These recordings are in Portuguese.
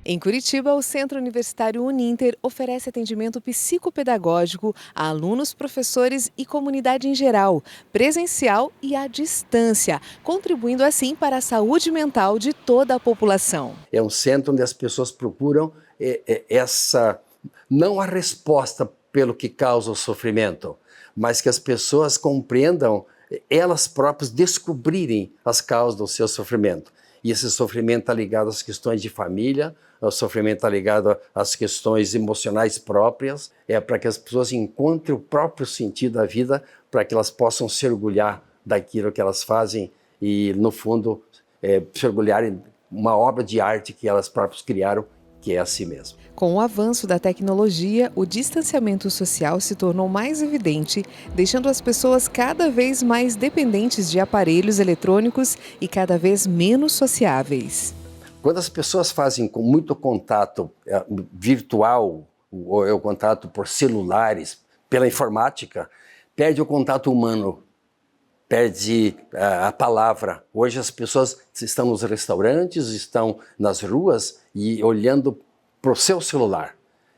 Em Curitiba, o Centro Universitário Uninter oferece atendimento psicopedagógico a alunos, professores e comunidade em geral, presencial e à distância, contribuindo assim para a saúde mental de toda a população. É um centro onde as pessoas procuram não a resposta pelo que causa o sofrimento, mas que as pessoas compreendam, elas próprias descobrirem as causas do seu sofrimento. E esse sofrimento está ligado às questões de família, o sofrimento está ligado às questões emocionais próprias, para que as pessoas encontrem o próprio sentido da vida, para que elas possam se orgulhar daquilo que elas fazem e, no fundo, se orgulharem uma obra de arte que elas próprias criaram, que é a si mesmo. Com o avanço da tecnologia, o distanciamento social se tornou mais evidente, deixando as pessoas cada vez mais dependentes de aparelhos eletrônicos e cada vez menos sociáveis. Quando as pessoas fazem com muito contato virtual, ou o contato por celulares, pela informática, perde o contato humano, perde a palavra. Hoje as pessoas estão nos restaurantes, estão nas ruas e olhando para o seu celular.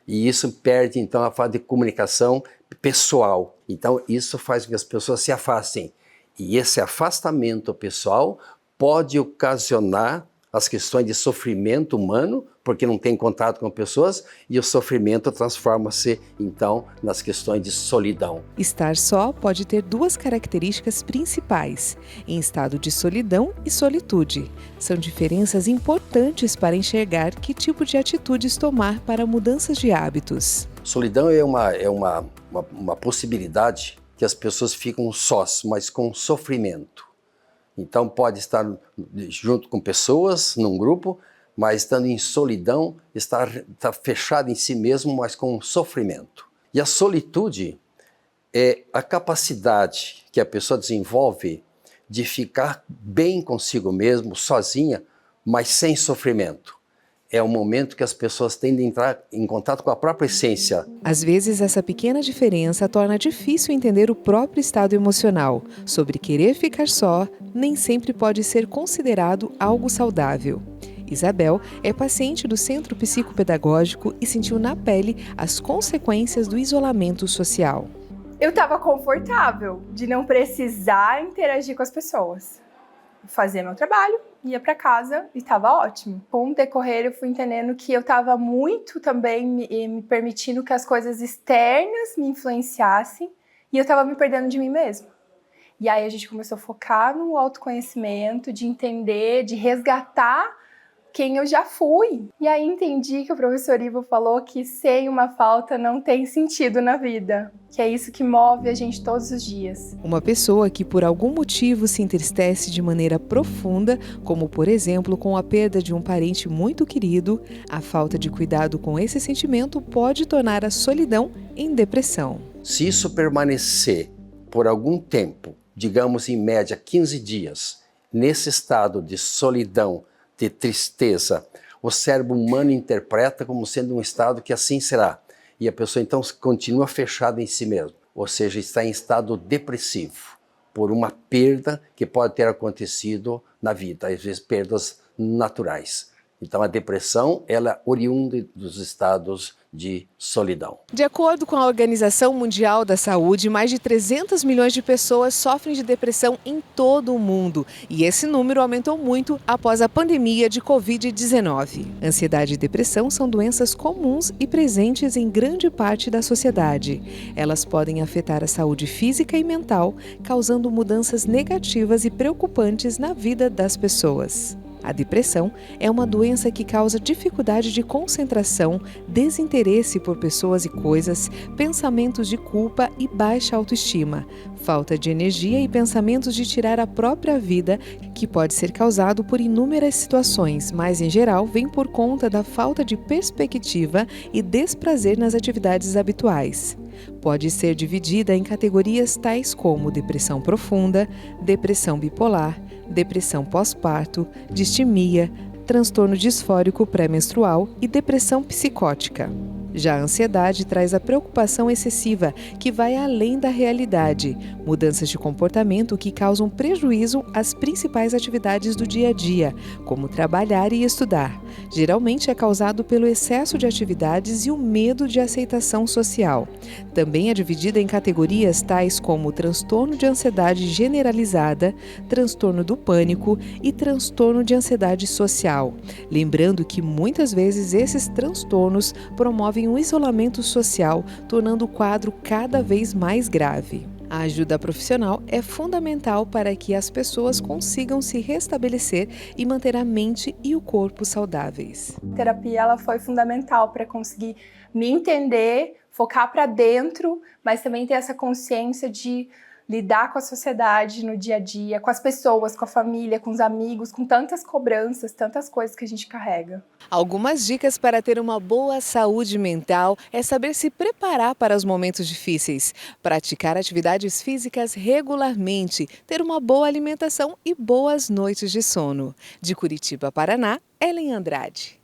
E isso perde, então, a fase de comunicação pessoal. Então, isso faz com que as pessoas se afastem. E esse afastamento pessoal pode ocasionar as questões de sofrimento humano, porque não tem contato com pessoas, e o sofrimento transforma-se, então, nas questões de solidão. Estar só pode ter duas características principais: em estado de solidão e solitude. São diferenças importantes para enxergar que tipo de atitudes tomar para mudanças de hábitos. Solidão é uma possibilidade que as pessoas ficam sós, mas com sofrimento. Então pode estar junto com pessoas, num grupo, mas estando em solidão, está fechado em si mesmo, mas com sofrimento. E a solitude é a capacidade que a pessoa desenvolve de ficar bem consigo mesmo, sozinha, mas sem sofrimento. É o momento que as pessoas tendem a entrar em contato com a própria essência. Às vezes, essa pequena diferença torna difícil entender o próprio estado emocional. Sobre querer ficar só, nem sempre pode ser considerado algo saudável. Isabel é paciente do Centro Psicopedagógico e sentiu na pele as consequências do isolamento social. Eu estava confortável de não precisar interagir com as pessoas. Fazia meu trabalho, ia para casa e estava ótimo. Com o decorrer eu fui entendendo que eu estava muito também me permitindo que as coisas externas me influenciassem e eu estava me perdendo de mim mesma. E aí a gente começou a focar no autoconhecimento, de entender, de resgatar quem eu já fui. E aí entendi que o professor Ivo falou que sem uma falta não tem sentido na vida, que é isso que move a gente todos os dias. Uma pessoa que por algum motivo se entristece de maneira profunda, como por exemplo com a perda de um parente muito querido, a falta de cuidado com esse sentimento pode tornar a solidão em depressão. Se isso permanecer por algum tempo, digamos em média 15 dias, nesse estado de solidão, de tristeza, o cérebro humano interpreta como sendo um estado que assim será. E a pessoa então continua fechada em si mesma, ou seja, está em estado depressivo, por uma perda que pode ter acontecido na vida, às vezes perdas naturais. Então a depressão, ela é oriunda dos estados de solidão. De acordo com a Organização Mundial da Saúde, mais de 300 milhões de pessoas sofrem de depressão em todo o mundo. E esse número aumentou muito após a pandemia de Covid-19. Ansiedade e depressão são doenças comuns e presentes em grande parte da sociedade. Elas podem afetar a saúde física e mental, causando mudanças negativas e preocupantes na vida das pessoas. A depressão é uma doença que causa dificuldade de concentração, desinteresse por pessoas e coisas, pensamentos de culpa e baixa autoestima, falta de energia e pensamentos de tirar a própria vida, que pode ser causado por inúmeras situações, mas em geral vem por conta da falta de perspectiva e desprazer nas atividades habituais. Pode ser dividida em categorias tais como depressão profunda, depressão bipolar, depressão pós-parto, distimia, transtorno disfórico pré-menstrual e depressão psicótica. Já a ansiedade traz a preocupação excessiva, que vai além da realidade, mudanças de comportamento que causam prejuízo às principais atividades do dia a dia, como trabalhar e estudar. Geralmente é causado pelo excesso de atividades e o medo de aceitação social. Também é dividida em categorias tais como transtorno de ansiedade generalizada, transtorno do pânico e transtorno de ansiedade social. Lembrando que muitas vezes esses transtornos promovem um isolamento social, tornando o quadro cada vez mais grave. A ajuda profissional é fundamental para que as pessoas consigam se restabelecer e manter a mente e o corpo saudáveis. A terapia ela foi fundamental para conseguir me entender, focar para dentro, mas também ter essa consciência de lidar com a sociedade no dia a dia, com as pessoas, com a família, com os amigos, com tantas cobranças, tantas coisas que a gente carrega. Algumas dicas para ter uma boa saúde mental é saber se preparar para os momentos difíceis, praticar atividades físicas regularmente, ter uma boa alimentação e boas noites de sono. De Curitiba, Paraná, Ellen Andrade.